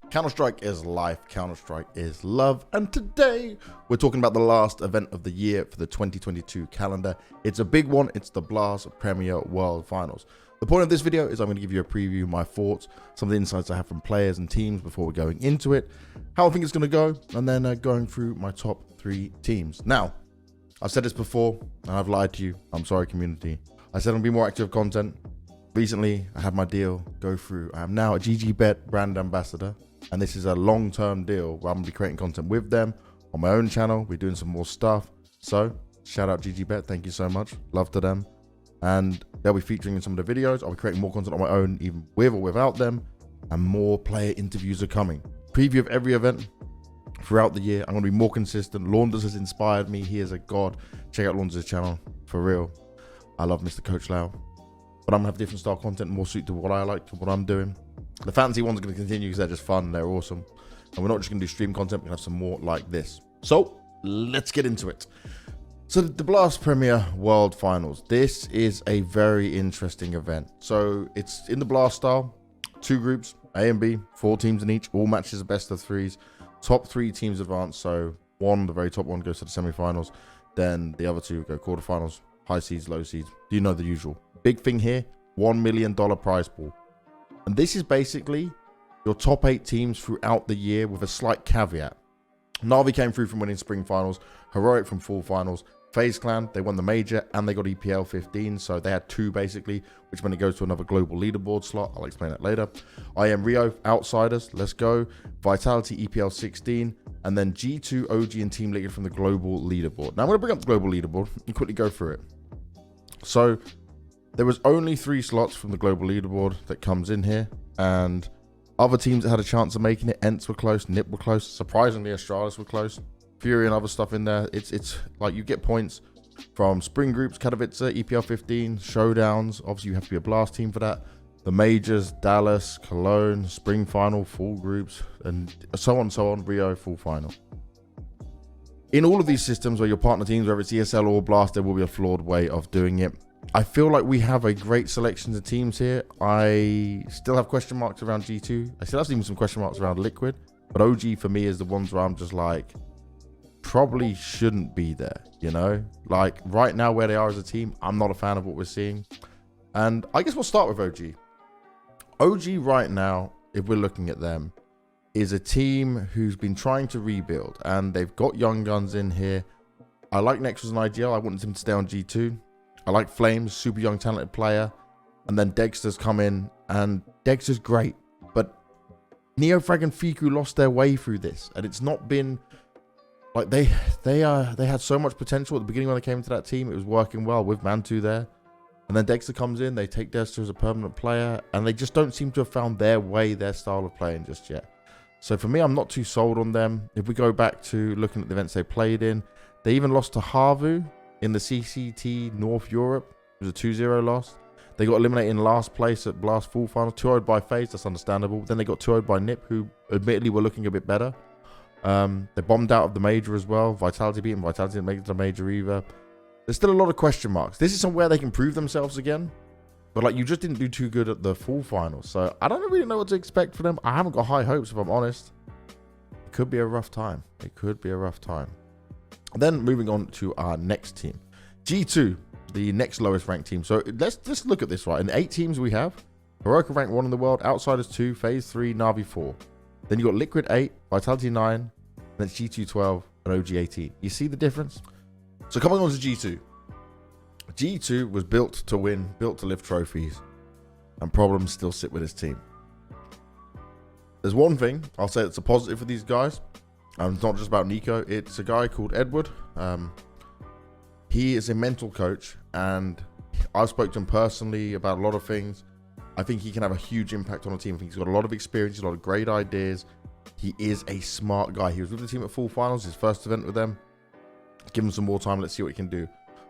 Counter-Strike is life, Counter-Strike is love, and today we're talking about the last event of the year for the 2022 calendar. It's a big one, it's the Blast Premier World Finals. The point of this video is I'm going to give you a preview, my thoughts, some of the insights I have from players and teams before we're going into it, how I think it's going to go, and then going through my top 3 teams. Now, I've said this before, and I've lied to you. I'm sorry, community. I said I'll be more active content. Recently, I had my deal go through. I am now a GGBet brand ambassador, and this is a long-term deal where I'm going to be creating content with them on my own channel. We're doing some more stuff. So, shout out GGBet. Thank you so much. Love to them. And they'll be featuring in some of the videos. I'll be creating more content on my own, even with or without them. And more player interviews are coming. Preview of every event throughout the year. I'm going to be more consistent. Launders has inspired me. He is a god. Check out Launders' channel. For real. I love Mr. Coach Lau. But I'm going to have different style content, more suited to what I like, to what I'm doing. The fantasy ones are going to continue because they're just fun. They're awesome. And we're not just going to do stream content. We're going to have some more like this. So, let's get into it. So, the Blast Premier World Finals. This is a very interesting event. So, it's in the Blast style. 2 groups, A and B, 4 teams in each. All matches are best of 3s. Top 3 teams advance. So, the very top one goes to the semi-finals. Then the other 2 go quarterfinals. High seeds, low seeds. You know the usual. Big thing here, $1 million prize pool. And this is basically your top 8 teams throughout the year with a slight caveat. Na'Vi came through from winning spring finals, Heroic from fall finals, FaZe Clan, they won the major and they got EPL 15. So they had 2 basically, which meant it goes to another global leaderboard slot. I'll explain that later. IM Rio, Outsiders, let's go. Vitality, EPL 16. And then G2, OG and Team Liquid from the global leaderboard. Now I'm going to bring up the global leaderboard and quickly go through it. So there was only 3 slots from the global leaderboard that comes in here, and other teams that had a chance of making it, Ents were close, NiP were close, surprisingly Astralis were close, Fury and other stuff in there. It's like you get points from spring groups, Katowice, EPL 15, showdowns, obviously you have to be a Blast team for that, the majors, Dallas, Cologne, spring final, full groups, and so on, Rio, full final. In all of these systems where your partner teams, whether it's ESL or Blast, there will be a flawed way of doing it. I feel like we have a great selection of teams here. I still have question marks around G2. I still have even some question marks around Liquid. But OG for me is the ones where I'm just like, probably shouldn't be there, you know? Like, right now where they are as a team, I'm not a fan of what we're seeing. And I guess we'll start with OG. OG right now, if we're looking at them, is a team who's been trying to rebuild. And they've got young guns in here. I like Nexus and IGL. I wanted him to stay on G2. I like Flames, super young, talented player. And then Dexter's come in, and Dexter's great. But Neofrag and Fiku lost their way through this. And it's not been... Like, they had so much potential at the beginning when they came into that team. It was working well with Mantu there. And then Dexter comes in, they take Dexter as a permanent player. And they just don't seem to have found their way, their style of playing just yet. So for me, I'm not too sold on them. If we go back to looking at the events they played in, they even lost to Havu in the CCT North Europe. It was a 2-0 loss. They got eliminated in last place at Blast Full Final. 2-0'd by FaZe, that's understandable. Then they got 2-0'd by NiP, who admittedly were looking a bit better. They bombed out of the major as well. Vitality beat them. Vitality didn't make it to the major either. There's still a lot of question marks. This is somewhere they can prove themselves again. But like, you just didn't do too good at the full final. So I don't really know what to expect for them. I haven't got high hopes, if I'm honest. It could be a rough time. It could be a rough time. Then moving on to our next team, G2, the next lowest ranked team. So let's look at this, right? In 8 teams we have, Heroic ranked 1 in the world, Outsiders 2, FaZe 3, Na'Vi 4. Then you got Liquid 8, Vitality 9, and then G2 12, and OG 18. You see the difference? So coming on to G2. G2 was built to win, built to lift trophies, and problems still sit with his team. There's one thing I'll say that's a positive for these guys. It's not just about Nico. It's a guy called Edward. He is a mental coach, and I've spoken to him personally about a lot of things. I think he can have a huge impact on a team. I think he's got a lot of experience, a lot of great ideas. He is a smart guy. He was with the team at full finals, his first event with them. Give him some more time. Let's see what he can do.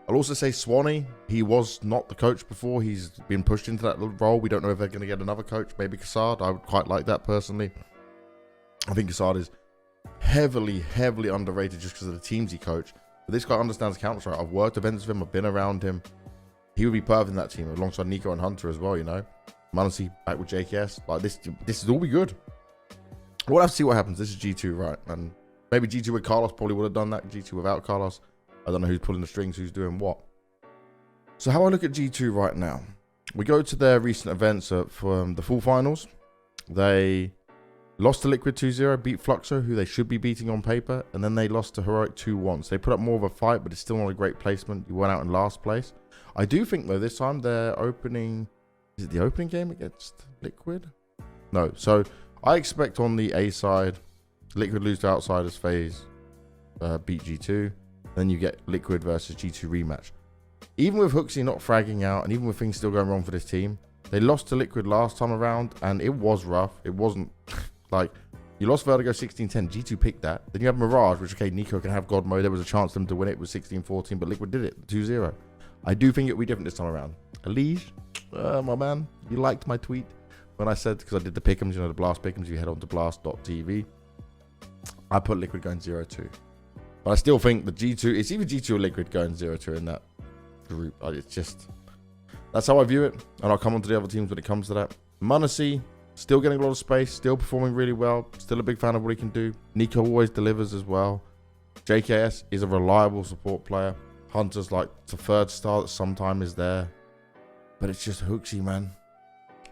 I'll also say Swanee, he was not the coach before. He's been pushed into that role. We don't know if they're going to get another coach. Maybe Kassad. I would quite like that personally. I think Kassad is heavily underrated just because of the teams he coached. But this guy understands Counter-Strike. I've worked events with him. I've been around him. He would be perfect in that team alongside Nico and Hunter as well, you know. Manasi back with JKS. Like, this is all be good. We'll have to see what happens. This is G2, right? And maybe G2 with Carlos probably would have done that. G2 without Carlos, I don't know who's pulling the strings, who's doing what. So how I look at G2 right now, we go to their recent events for the full finals. They lost to Liquid 2-0, beat Fluxo, who they should be beating on paper, and then they lost to Heroic 2-1. So they put up more of a fight, but it's still not a great placement. You went out in last place. I do think, though, this time they're opening... Is it the opening game against Liquid? No. So I expect on the A side, Liquid lose to Outsiders phase, beat G2. Then you get Liquid versus G2 rematch. Even with Hooksy not fragging out, and even with things still going wrong for this team, they lost to Liquid last time around, and it was rough. It wasn't like you lost Vertigo 16-10. G2 picked that. Then you have Mirage, which, okay, Nico can have God mode. There was a chance for them to win it with 16-14, but Liquid did it 2-0. I do think it'll be different this time around. Elige, my man, you liked my tweet when I said, because I did the pick'ems, you know, the Blast pick'ems, you head on to blast.tv. I put Liquid going 0-2. But I still think the G2, it's either G2 or Liquid going 0-2 in that group. It's just, that's how I view it. And I'll come on to the other teams when it comes to that. Munacy, still getting a lot of space, still performing really well. Still a big fan of what he can do. Nico always delivers as well. JKS is a reliable support player. Hunter's like the third star that sometimes is there. But it's just Hooksy, man.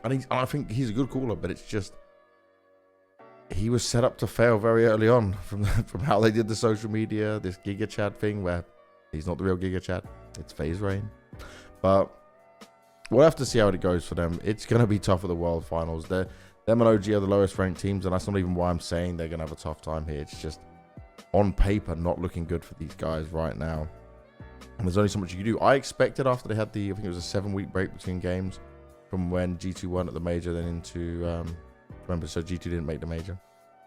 And I think he's a good caller, but it's just, he was set up to fail very early on from how they did the social media, this Giga Chad thing where he's not the real Giga Chad. It's FaZe Rain. But we'll have to see how it goes for them. It's going to be tough at the World Finals. Them and OG are the lowest ranked teams, and that's not even why I'm saying they're going to have a tough time here. It's just, on paper, not looking good for these guys right now. And there's only so much you can do. I expected after they had I think it was a 7-week break between games from when G2 won at the major, then into, remember, so G2 didn't make the major.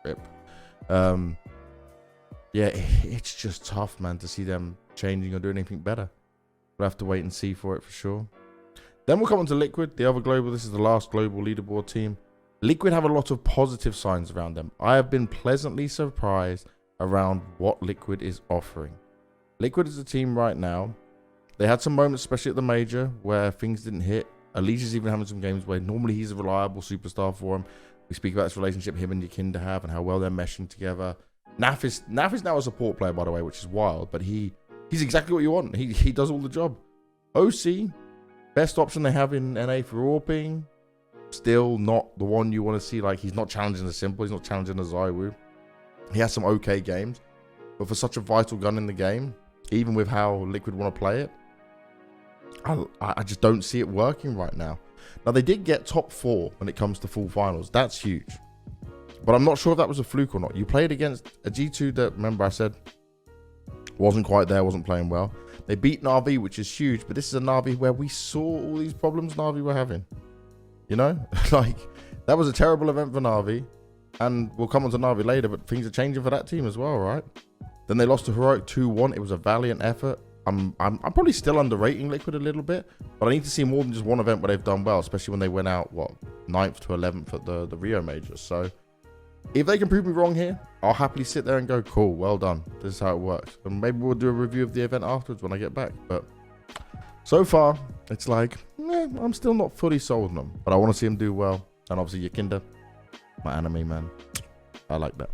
RIP. Yeah, it's just tough, man, to see them changing or doing anything better. We'll have to wait and see for it for sure. Then we'll come on to Liquid, the other global. This is the last global leaderboard team. Liquid have a lot of positive signs around them. I have been pleasantly surprised around what Liquid is offering. Liquid is a team right now. They had some moments, especially at the major, where things didn't hit. Elige is even having some games where normally he's a reliable superstar for him. We speak about this relationship him and Yakinda have and how well they're meshing together. Naf is now a support player, by the way, which is wild, but he's exactly what you want. He does all the job. OC, best option they have in NA for AWPing. Still not the one you want to see. Like, he's not challenging the Simple. He's not challenging the Zywoo. He has some okay games. But for such a vital gun in the game, even with how Liquid want to play it, I just don't see it working right now. Now, they did get top 4 when it comes to full finals. That's huge. But I'm not sure if that was a fluke or not. You played against a G2 that, remember I said, wasn't quite there, wasn't playing well. They beat Na'Vi, which is huge. But this is a Na'Vi where we saw all these problems Na'Vi were having. You know? Like, that was a terrible event for Na'Vi. And we'll come on to Na'Vi later, but things are changing for that team as well, right? Then they lost to Heroic 2-1. It was a valiant effort. I'm probably still underrating Liquid a little bit, but I need to see more than just one event where they've done well, especially when they went out, 9th to 11th at the Rio Majors. So if they can prove me wrong here, I'll happily sit there and go, cool, well done. This is how it works. And maybe we'll do a review of the event afterwards when I get back. But so far, it's like, I'm still not fully sold on them, but I want to see them do well. And obviously Yakinda, my anime man. I like that.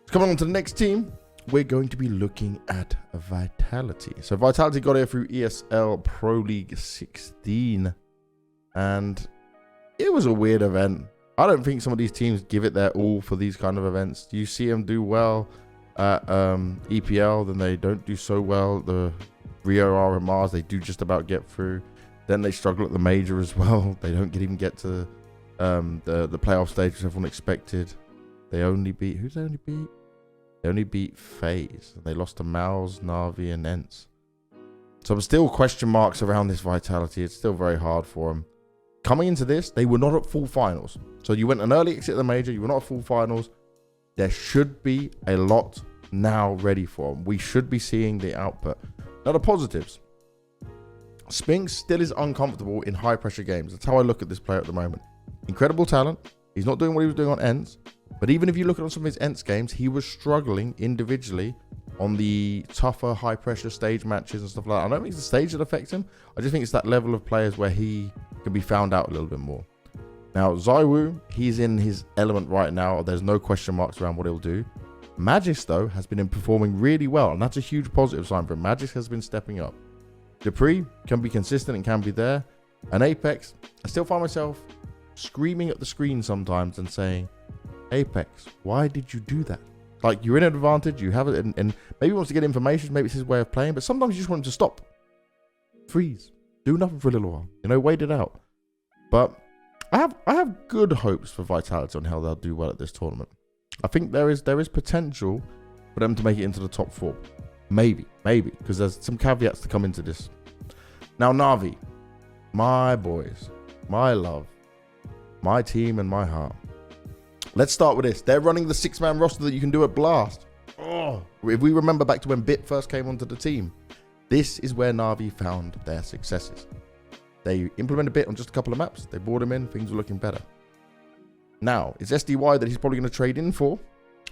Coming on to the next team, we're going to be looking at Vitality. So Vitality got here through ESL Pro League 16. And it was a weird event. I don't think some of these teams give it their all for these kind of events. You see them do well at EPL, then they don't do so well. The Rio RMRs, they do just about get through. Then they struggle at the major as well. They don't even get to the playoff stage, which everyone expected. They only beat, who's they only beat? They only beat FaZe. They lost to Mouse, Na'Vi, and Ents. So there's still question marks around this Vitality. It's still very hard for them. Coming into this, they were not at full finals. So you went an early exit at the major. You were not at full finals. There should be a lot now ready for them. We should be seeing the output. Now the positives. Spinks still is uncomfortable in high pressure games. That's how I look at this player at the moment. Incredible talent. He's not doing what he was doing on Ents. But even if you look at some of his Ents games, he was struggling individually on the tougher, high-pressure stage matches and stuff like that. I don't think it's the stage that affects him. I just think it's that level of players where he can be found out a little bit more. Now, Zywoo, he's in his element right now. There's no question marks around what he'll do. Magis, though, has been performing really well, and that's a huge positive sign for him. Magis has been stepping up. Dupree can be consistent and can be there. And Apex, I still find myself screaming at the screen sometimes and saying, Apex, why did you do that? Like, you're in an advantage, you have it, and maybe he wants to get information, maybe it's his way of playing, but sometimes you just want him to stop. Freeze. Do nothing for a little while. You know, wait it out. But I have good hopes for Vitality on how they'll do well at this tournament. I think there is potential for them to make it into the top 4. Maybe, because there's some caveats to come into this. Now, Na'Vi, my boys, my love, my team and my heart. Let's start with this. They're running the 6-man roster that you can do at Blast. Oh, if we remember back to when Bit first came onto the team, this is where Na'Vi found their successes. They implemented Bit on just a couple of maps. They brought him in. Things were looking better. Now, it's SDY that he's probably going to trade in for.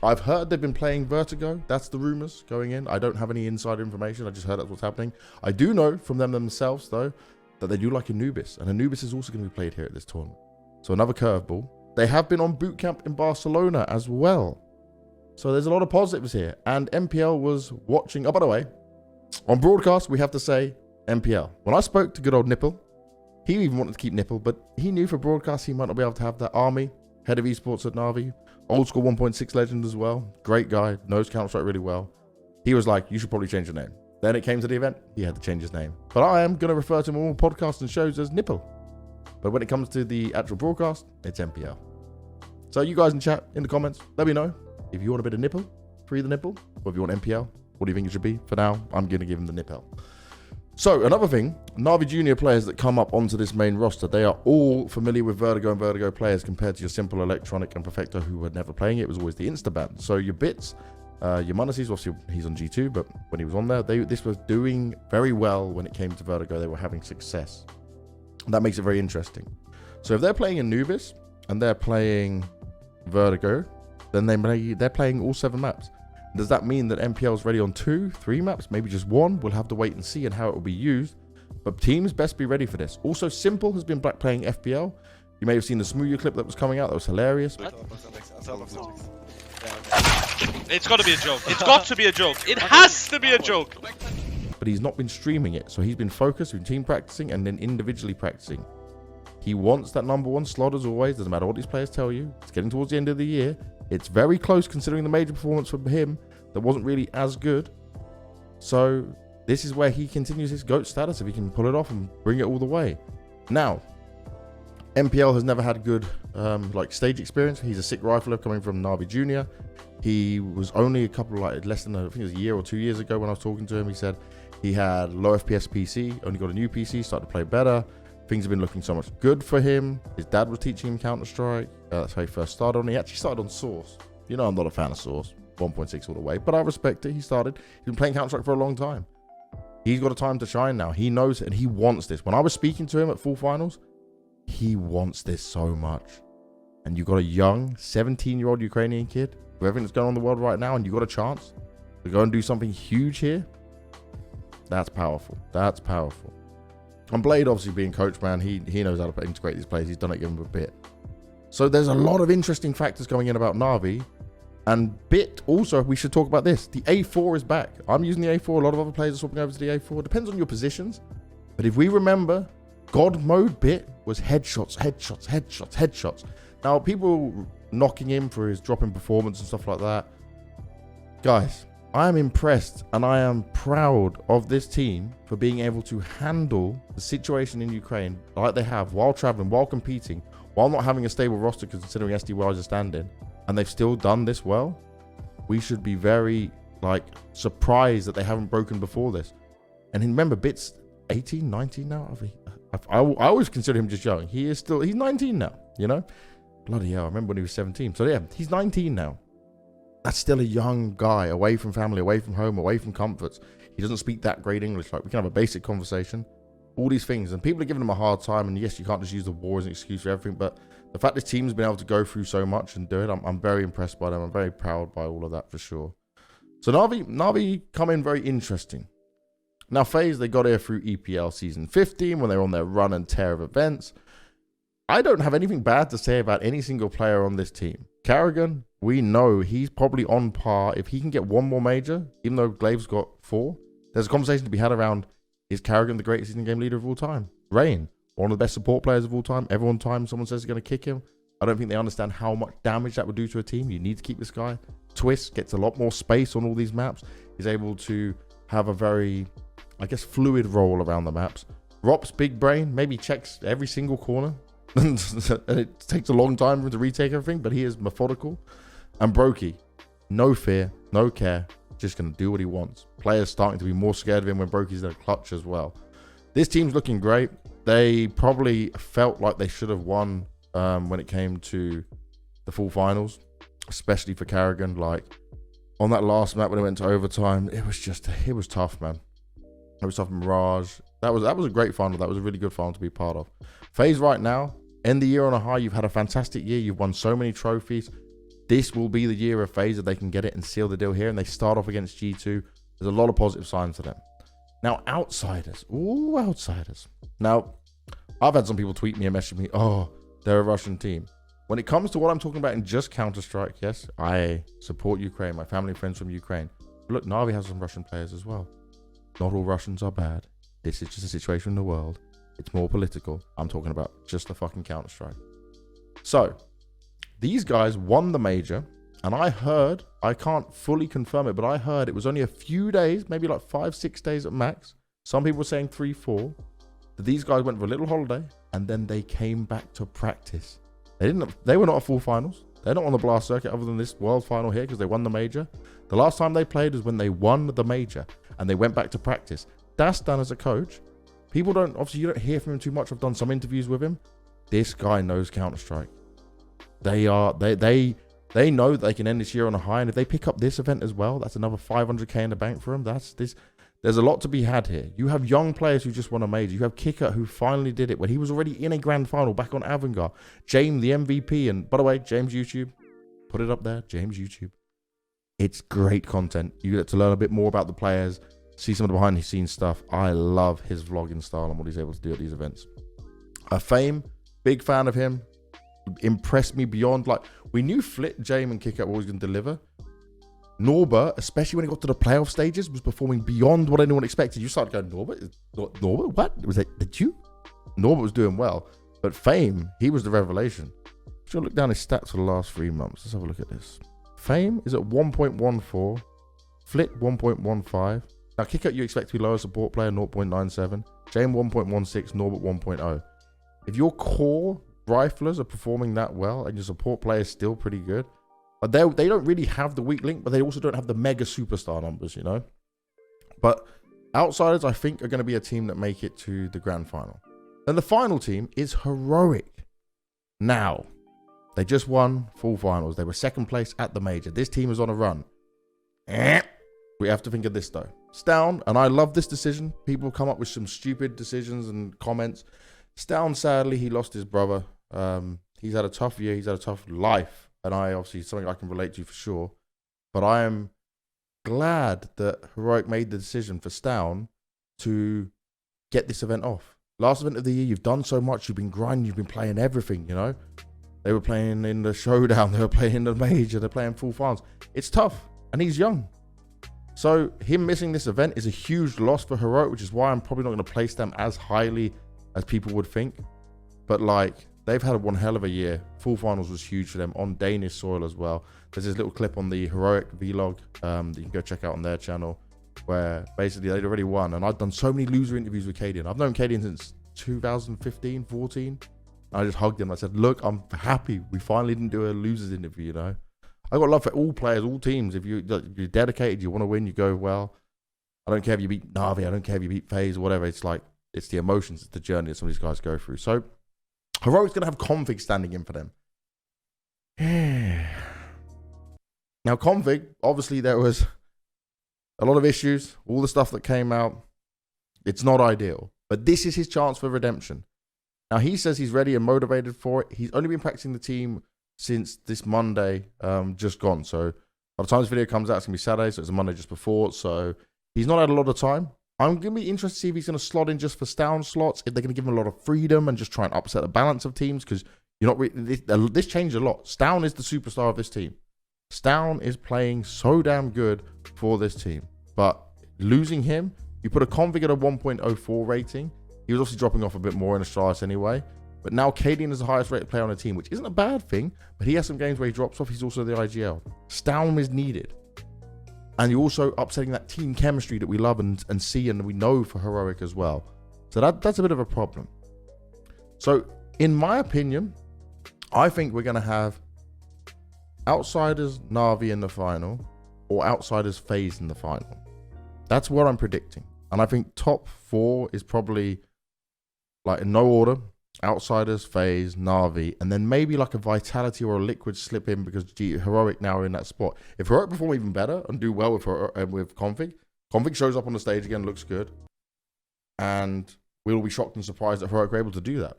I've heard they've been playing Vertigo. That's the rumors going in. I don't have any insider information. I just heard that's what's happening. I do know from them themselves, though, that they do like Anubis. And Anubis is also going to be played here at this tournament. So another curveball. They have been on boot camp in Barcelona as well. So there's a lot of positives here. And MPL was watching. Oh, by the way, on broadcast, we have to say MPL. When I spoke to good old Nipple, he even wanted to keep Nipple, but he knew for broadcast he might not be able to have that. Army, head of esports at Na'Vi, old school 1.6 legend as well. Great guy, knows Counter-Strike really well. He was like, you should probably change your name. Then it came to the event, he had to change his name. But I am going to refer to him on all podcasts and shows as Nipple. But when it comes to the actual broadcast, it's MPL. So you guys in chat, in the comments, let me know if you want a bit of Nipple, free the Nipple, or if you want MPL, what do you think it should be? For now, I'm going to give him the Nipple. So another thing, Na'Vi Junior players that come up onto this main roster, they are all familiar with Vertigo and Vertigo players compared to your simple Electronic and Perfecto who were never playing it. It was always the Instaband. So your Bits, your Monacies, obviously he's on G2, but when he was on there, this was doing very well when it came to Vertigo. They were having success. And that makes it very interesting. So if they're playing Anubis and they're playing Vertigo, then they're playing all 7 maps. Does that mean that MPL is ready on 2, 3 maps? Maybe just 1? We'll have to wait and see and how it will be used. But teams best be ready for this. Also, Simple has been back playing FPL. You may have seen the Smoothie clip that was coming out. That was hilarious. It's got to be a joke. It's got to be a joke. It has to be a joke. But he's not been streaming it. So he's been focused with team practicing and then individually practicing. He wants that #1 slot as always. Doesn't matter what these players tell you. It's getting towards the end of the year. It's very close considering the major performance from him that wasn't really as good. So this is where he continues his GOAT status if he can pull it off and bring it all the way. Now, MPL has never had good like stage experience. He's a sick rifler coming from Na'Vi Junior. He was only a couple less than I think it was a year or 2 years ago when I was talking to him. He said he had low FPS PC, only got a new PC, started to play better. Things have been looking so much good for him. His dad was teaching him Counter-Strike. That's how he first started on it. He actually started on Source. You know I'm not a fan of Source. 1.6 all the way. But I respect it. He started. He's been playing Counter-Strike for a long time. He's got a time to shine now. He knows it and he wants this. When I was speaking to him at full finals, he wants this so much. And you've got a young 17-year-old Ukrainian kid with everything that's going on in the world right now and you've got a chance to go and do something huge here. That's powerful. That's powerful. And Blade, obviously being coach, man, he knows how to integrate these players. He's done it, give him a bit. So there's a lot of interesting factors going in about Na'Vi. And Bit, also, we should talk about this. The A4 is back. I'm using the A4. A lot of other players are swapping over to the A4. Depends on your positions. But if we remember, God mode Bit was headshots, headshots, headshots, headshots. Now, people knocking him for his drop in performance and stuff like that. Guys, I am impressed and I am proud of this team for being able to handle the situation in Ukraine like they have while traveling, while competing, while not having a stable roster considering SDY is a stand-in, and they've still done this well. We should be very surprised that they haven't broken before this. And remember, Bit's 18, 19 now. I always consider him just young. He's 19 now, you know? Bloody hell, I remember when he was 17. So yeah, he's 19 now. That's still a young guy, away from family, away from home, away from comforts. He doesn't speak that great English. Like, we can have a basic conversation. All these things. And people are giving him a hard time. And yes, you can't just use the war as an excuse for everything. But the fact this team's been able to go through so much and do it, I'm very impressed by them. I'm very proud by all of that for sure. So Na'Vi come in very interesting. Now, FaZe, they got here through EPL Season 15 when they were on their run and tear of events. I don't have anything bad to say about any single player on this team. Carrigan, we know he's probably on par. If he can get one more major, even though Glave's got 4, there's a conversation to be had around, is Carrigan the greatest in-game leader of all time? Rain, one of the best support players of all time. Every time someone says they're going to kick him, I don't think they understand how much damage that would do to a team. You need to keep this guy. Twist gets a lot more space on all these maps. He's able to have a very, I guess, fluid role around the maps. Rop's big brain, maybe checks every single corner. And it takes a long time for him to retake everything, but he is methodical. And Brokey, no fear, no care, just going to do what he wants. Players starting to be more scared of him when Brokey's in a clutch as well. This team's looking great. They probably felt like they should have won when it came to the full finals, especially for Carrigan. Like, on that last map when it went to overtime, it was tough, man. It was tough. Mirage. That was a great final. That was a really good final to be part of. FaZe right now, end the year on a high. You've had a fantastic year. You've won so many trophies. This will be the year of FaZe that they can get it and seal the deal here. And they start off against G2. There's a lot of positive signs to them. Now, outsiders. Ooh, outsiders. Now, I've had some people tweet me and message me, oh, they're a Russian team. When it comes to what I'm talking about in just Counter-Strike, yes, I support Ukraine. My family and friends from Ukraine. But look, Na'Vi has some Russian players as well. Not all Russians are bad. This is just a situation in the world. It's more political. I'm talking about just the fucking Counter-Strike. So, these guys won the major. And I heard, I can't fully confirm it, but I heard it was only a few days, maybe like 5-6 days at max. Some people were saying 3-4. That these guys went for a little holiday and then they came back to practice. They were not at full finals. They're not on the blast circuit other than this world final here because they won the major. The last time they played was when they won the major and they went back to practice. That's done as a coach. People don't, obviously you don't hear from him too much. I've done some interviews with him. This guy knows Counter-Strike. They know that they can end this year on a high. And if they pick up this event as well, that's another 500k in the bank for them. There's a lot to be had here. You have young players who just won a major. You have Kicker who finally did it when he was already in a grand final back on Avangar. James, the MVP. And by the way, James YouTube, put it up there. James YouTube. It's great content. You get to learn a bit more about the players, see some of the behind the scenes stuff. I love his vlogging style and what he's able to do at these events. Fame, big fan of him. Impressed me beyond, like, we knew Flit, James, and Kicker were always going to deliver. Norbert, especially when he got to the playoff stages, was performing beyond what anyone expected. You started going, Norbert? What? Was it? Did you? Norbert was doing well. But Fame, he was the revelation. Should look down his stats for the last 3 months. Let's have a look at this. Fame is at 1.14. Flit, 1.15. Now, Kicker, you expect to be lower support player, 0.97. James, 1.16. Norbert, 1.0. If your core riflers are performing that well and your support player is still pretty good, they don't really have the weak link, but they also don't have the mega superstar numbers, you know. But outsiders, I think, are going to be a team that make it to the grand final. And the final team is Heroic. Now, they just won full finals. They were second place at the major. This team is on a run. We have to think of this though. Stown, and I love this decision. People come up with some stupid decisions and comments. Stown, sadly, he lost his brother. He's had a tough year. He's had a tough life. And I obviously, something I can relate to for sure. But I am glad that Heroic made the decision for Stown to get this event off. Last event of the year, you've done so much. You've been grinding. You've been playing everything, you know. They were playing in the showdown. They were playing in the major. They're playing full finals. It's tough. And he's young. So him missing this event is a huge loss for Heroic, which is why I'm probably not going to place them as highly as people would think. But like, they've had one hell of a year. Full finals was huge for them on Danish soil as well. There's this little clip on the Heroic vlog that you can go check out on their channel, where basically they'd already won. And I've done so many loser interviews with Cadian. I've known Cadian since 2015, 14. I just hugged him. I said, look, I'm happy. We finally didn't do a losers interview, you know. I got love for all players, all teams. If you're dedicated, you want to win, you go well. I don't care if you beat Na'Vi. I don't care if you beat FaZe or whatever. It's like, it's the emotions, it's the journey that some of these guys go through. So Heroic's going to have Config standing in for them. Now, Config, obviously there was a lot of issues, all the stuff that came out. It's not ideal, but this is his chance for redemption. Now, he says he's ready and motivated for it. He's only been practicing the team since this Monday just gone. So by the time this video comes out, it's going to be Saturday, so it's a Monday just before. So he's not had a lot of time. I'm going to be interested to see if he's going to slot in just for Stown slots, if they're going to give him a lot of freedom and just try and upset the balance of teams, because you're not this changed a lot. Stown is the superstar of this team. Stown is playing so damn good for this team. But losing him, you put a config at a 1.04 rating. He was obviously dropping off a bit more in Astralis anyway. But now Cadian is the highest rated player on the team, which isn't a bad thing, but he has some games where he drops off. He's also the IGL. Stown is needed. And you're also upsetting that team chemistry that we love and see and we know for Heroic as well. So that's a bit of a problem. So in my opinion, I think we're going to have Outsiders Na'Vi in the final or Outsiders FaZe in the final. That's what I'm predicting. And I think top 4 is probably like in no order. Outsiders, FaZe, Na'Vi, and then maybe like a Vitality or a Liquid slip in because Heroic now are in that spot. If Heroic perform even better and do well with Config shows up on the stage again, looks good, and we'll be shocked and surprised that Heroic are able to do that.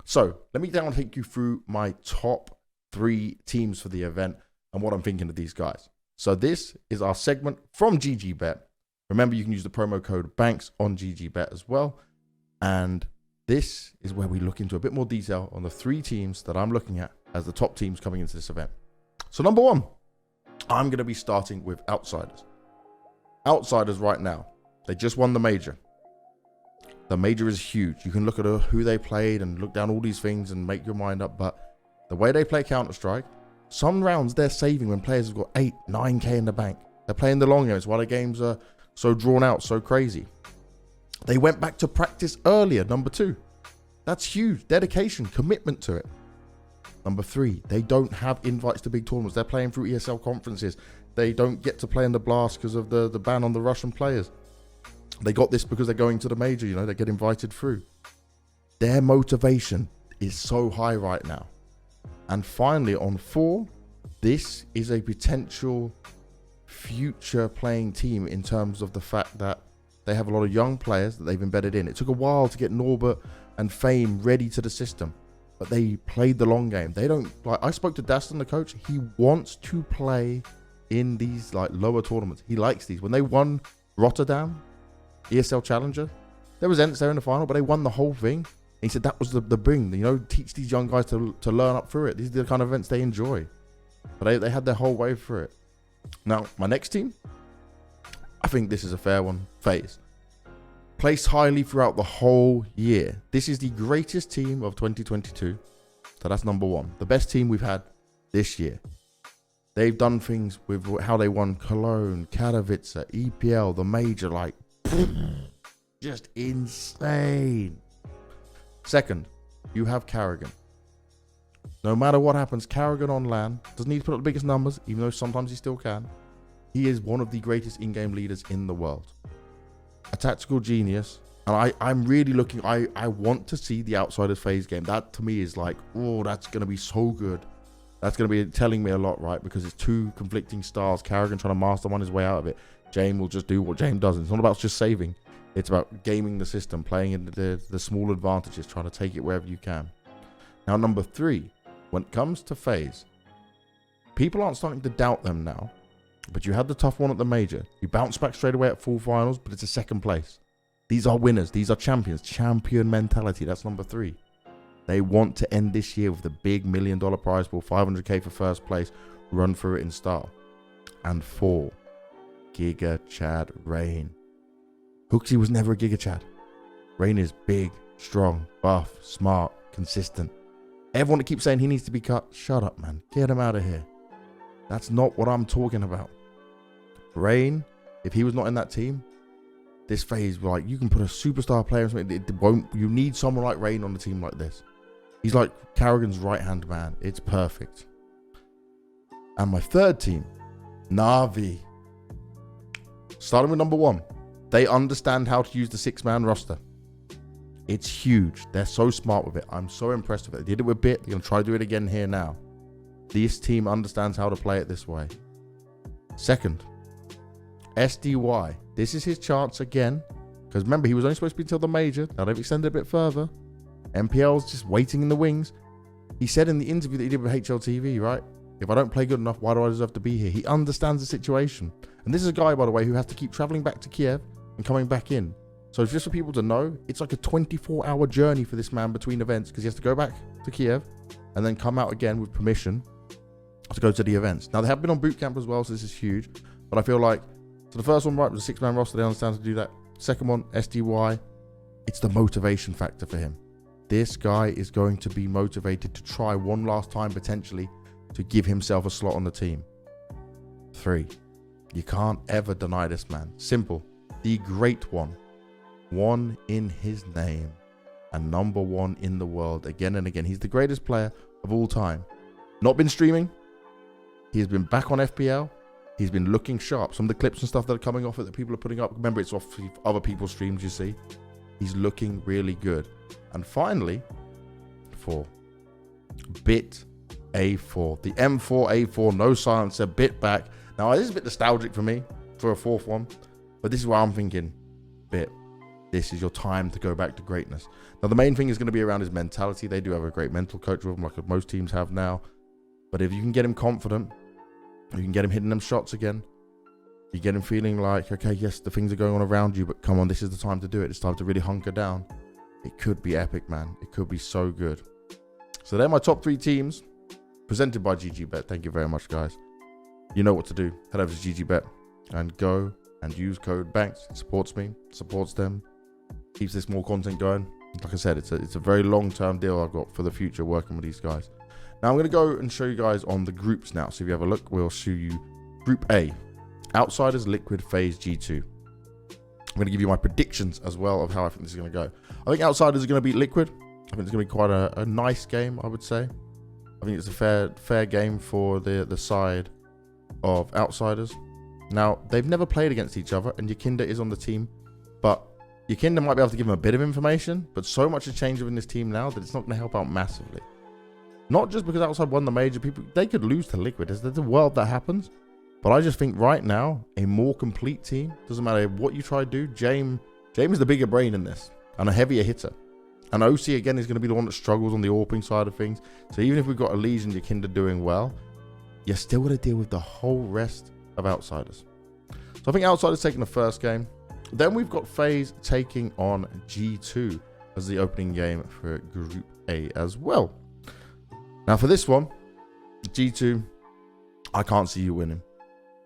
So let me now take you through my top 3 teams for the event and what I'm thinking of these guys. So this is our segment from GGBet. Remember, you can use the promo code BANKS on GGBet as well, and this is where we look into a bit more detail on the 3 teams that I'm looking at as the top teams coming into this event. So number 1, I'm going to be starting with Outsiders. Outsiders right now, they just won the major. The major is huge. You can look at who they played and look down all these things and make your mind up. But the way they play Counter-Strike, some rounds they're saving when players have got 8, 9K in the bank. They're playing the long games while the games are so drawn out, so crazy. They went back to practice earlier, number 2. That's huge. Dedication, commitment to it. Number 3, they don't have invites to big tournaments. They're playing through ESL conferences. They don't get to play in the Blast because of the ban on the Russian players. They got this because they're going to the major, they get invited through. Their motivation is so high right now. And finally, on 4, this is a potential future playing team in terms of the fact that they have a lot of young players that they've embedded in. It took a while to get Norbert and Fame ready to the system, but they played the long game. They don't I spoke to Daston, the coach. He wants to play in these lower tournaments. He likes these. When they won Rotterdam, ESL Challenger, there was Ents there in the final, but they won the whole thing. And he said that was the bring. Teach these young guys to learn up through it. These are the kind of events they enjoy. But they had their whole way through it. Now, my next team, I think this is a fair one. FaZe. Placed highly throughout the whole year. This is the greatest team of 2022. So that's number 1. The best team we've had this year. They've done things with how they won Cologne, Katowice, EPL, the major, just insane. Second, you have Karrigan. No matter what happens, Karrigan on LAN doesn't need to put up the biggest numbers, even though sometimes he still can. He is one of the greatest in-game leaders in the world. A tactical genius. And I'm really looking, I want to see the Outsiders FaZe game. That to me is that's going to be so good. That's going to be telling me a lot, right? Because it's 2 conflicting styles. Karrigan trying to master on his way out of it. James will just do what James does. It's not about just saving. It's about gaming the system, playing in the small advantages, trying to take it wherever you can. Now, number 3, when it comes to FaZe, people aren't starting to doubt them now. But you had the tough one at the major. You bounce back straight away at full finals, but it's a second place. These are winners. These are champions. Champion mentality. That's number 3. They want to end this year with the big $1 million prize pool, 500k for first place, run through it in style. And 4, Giga Chad Rain. Hooksy was never a Giga Chad. Rain is big, strong, buff, smart, consistent. Everyone that keeps saying he needs to be cut, shut up, man. Get him out of here. That's not what I'm talking about. Rain, if he was not in that team, this FaZe, you can put a superstar player in something. It won't. You need someone like Rain on a team like this. He's like Karrigan's right-hand man. It's perfect. And my third team, Na'Vi. Starting with number 1. They understand how to use the 6-man roster. It's huge. They're so smart with it. I'm so impressed with it. They did it with Bit. They're going to try to do it again here now. This team understands how to play it this way. Second, SDY. This is his chance again. Because remember, he was only supposed to be until the major. Now they've extended a bit further. MPL's just waiting in the wings. He said in the interview that he did with HLTV, right? If I don't play good enough, why do I deserve to be here? He understands the situation. And this is a guy, by the way, who has to keep traveling back to Kiev and coming back in. So just for people to know, it's like a 24-hour journey for this man between events because he has to go back to Kiev and then come out again with permission to go to the events. Now, they have been on boot camp as well, so this is huge. But I feel like, so the first one, right, was a 6-man roster. They understand to do that. Second one, SDY. It's the motivation factor for him. This guy is going to be motivated to try one last time, potentially, to give himself a slot on the team. 3, you can't ever deny this man. Simple. The great one. One in his name. And number 1 in the world again and again. He's the greatest player of all time. Not been streaming. He's been back on FPL. He's been looking sharp. Some of the clips and stuff that are coming off it that people are putting up. Remember, it's off other people's streams, you see. He's looking really good. And finally, 4. Bit A4. The M4 A4, no silencer, bit back. Now, this is a bit nostalgic for me, for a 4th one. But this is why I'm thinking, Bit, this is your time to go back to greatness. Now, the main thing is going to be around his mentality. They do have a great mental coach with him, like most teams have now. But if you can get him confident, you can get him hitting them shots again. You get him feeling like, okay, yes, the things are going on around you, but come on, this is the time to do it. It's time to really hunker down. It could be epic, man. It could be so good. So they're my top 3 teams, presented by GGBet. Thank you very much, guys. You know what to do. Head over to GGBet and go and use code BANKS. It supports me, supports them, keeps this more content going. Like I said, it's a very long-term deal I've got for the future working with these guys. Now, I'm going to go and show you guys on the groups now. So if you have a look, we'll show you Group A. Outsiders, Liquid, FaZe, G2. I'm going to give you my predictions as well of how I think this is going to go. I think Outsiders are going to beat Liquid. I think it's going to be quite a nice game, I would say. I think it's a fair game for the side of Outsiders. Now, they've never played against each other, and Yakinda is on the team. But Yakinda might be able to give them a bit of information, but so much has changed within this team now that it's not going to help out massively. Not just because Outside won the major, people, they could lose to Liquid. There's a world that happens. But I just think right now, a more complete team, doesn't matter what you try to do, James is the bigger brain in this and a heavier hitter. And OC, again, is going to be the one that struggles on the AWPing side of things. So even if we've got Elise and Yakinda doing well, you're still going to deal with the whole rest of Outsiders. So I think Outsiders taking the first game. Then we've got FaZe taking on G2 as the opening game for Group A as well. Now for this one, G2, I can't see you winning.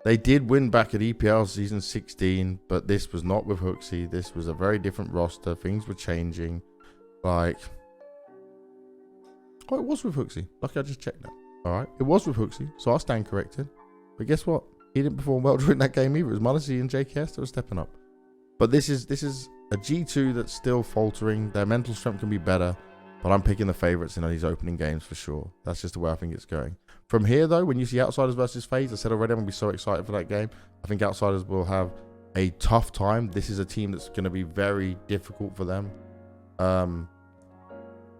They did win back at EPL season 16, but this was not with Hooksy. This was a very different roster. Things were changing. Like, oh, it was with Hooksy. Lucky I just checked that. All right, it was with Hooksy, so I stand corrected. But guess what? He didn't perform well during that game either. It was Munacy and JKS that were stepping up. But this is a G2 that's still faltering. Their mental strength can be better. But I'm picking the favourites in these opening games for sure. That's just the way I think it's going. From here, though, when you see Outsiders versus FaZe, I said already I'm going to be so excited for that game. I think Outsiders will have a tough time. This is a team that's going to be very difficult for them.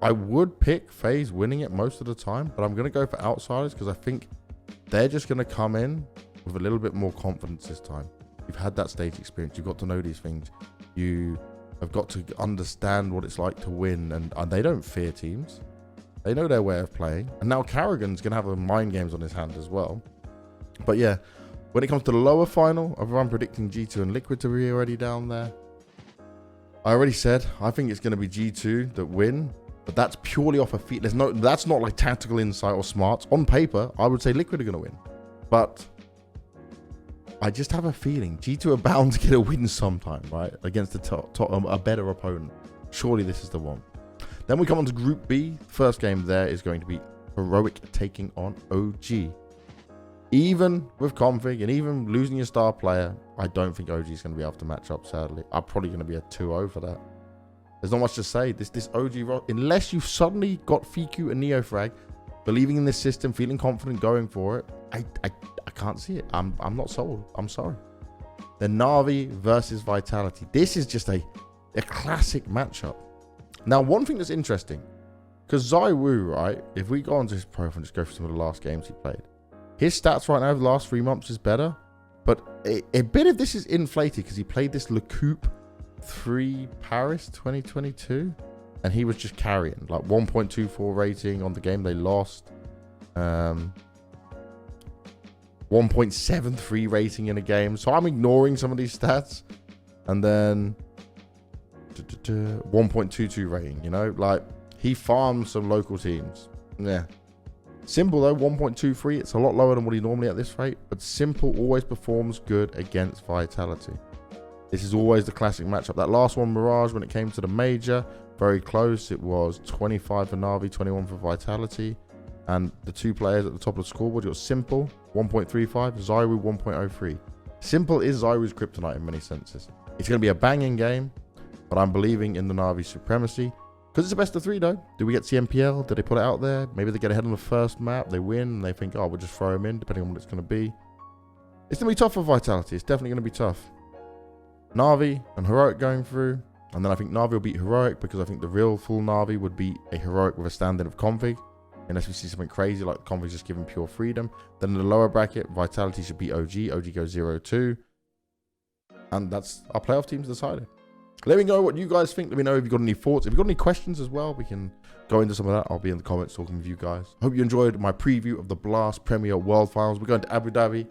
I would pick FaZe winning it most of the time, but I'm going to go for Outsiders because I think they're just going to come in with a little bit more confidence this time. You've had that stage experience. You've got to know these things. You have got to understand what it's like to win, and they don't fear teams. They know their way of playing. And now Carrigan's going to have a mind games on his hand as well. But yeah, when it comes to the lower final, I'm predicting G2 and Liquid to be already down there. I already said, I think it's going to be G2 that win, but that's purely off a feat. That's not like tactical insight or smarts. On paper, I would say Liquid are going to win. But I just have a feeling G2 are bound to get a win sometime, right? Against a better opponent. Surely this is the one. Then we come on to Group B. First game there is going to be Heroic taking on OG. Even with config and even losing your star player, I don't think OG is going to be able to match up, sadly. I'm probably going to be a 2-0 for that. There's not much to say. This OG, unless you've suddenly got Fiku and Neofrag, believing in this system, feeling confident going for it, I can't see it. I'm not sold. I'm sorry. The Na'Vi versus Vitality. This is just a classic matchup. Now, one thing that's interesting, because Zaiwu, right, if we go onto his profile and just go through some of the last games he played, his stats right now over the last 3 months is better, but a bit of this is inflated because he played this Le Coupe 3 Paris 2022, and he was just carrying, like 1.24 rating on the game they lost, 1.73 rating in a game, so I'm ignoring some of these stats. And then 1.22 rating, you know, like he farms some local teams. Yeah. Simple though, 1.23. It's a lot lower than what he normally at this rate, but Simple always performs good against Vitality. This is always the classic matchup. That last one, Mirage, when it came to the major, very close. It was 25 for Na'Vi, 21 for Vitality. And the two players at the top of the scoreboard, you got Simple, 1.35, Zyru, 1.03. Simple is Zyru's kryptonite in many senses. It's going to be a banging game, but I'm believing in the Na'Vi supremacy. Because it's a best of 3 though. Do we get CMPL? Do they put it out there? Maybe they get ahead on the first map, they win, and they think, oh, we'll just throw him in, depending on what it's going to be. It's going to be tough for Vitality. It's definitely going to be tough. Na'Vi and Heroic going through. And then I think Na'Vi will beat Heroic, because I think the real full Na'Vi would beat a Heroic with a stand-in of Config. Unless we see something crazy like Config's just giving pure freedom. Then in the lower bracket, Vitality should beat OG. OG goes 0-2. And that's our playoff teams decided. Let me know what you guys think. Let me know if you've got any thoughts. If you've got any questions as well, we can go into some of that. I'll be in the comments talking with you guys. Hope you enjoyed my preview of the Blast Premier World Finals. We're going to Abu Dhabi.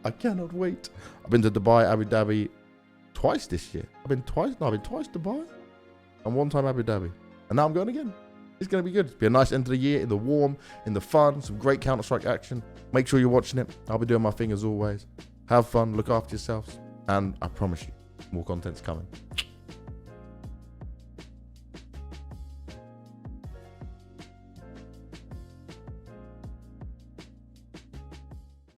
I cannot wait. I've been to Dubai, Abu Dhabi twice this year. I've been twice Dubai and 1 time Abu Dhabi. And now I'm going again. It's going to be good. It'll be a nice end of the year, in the warm, in the fun, some great Counter-Strike action. Make sure you're watching it. I'll be doing my thing as always. Have fun, look after yourselves, and I promise you, more content's coming.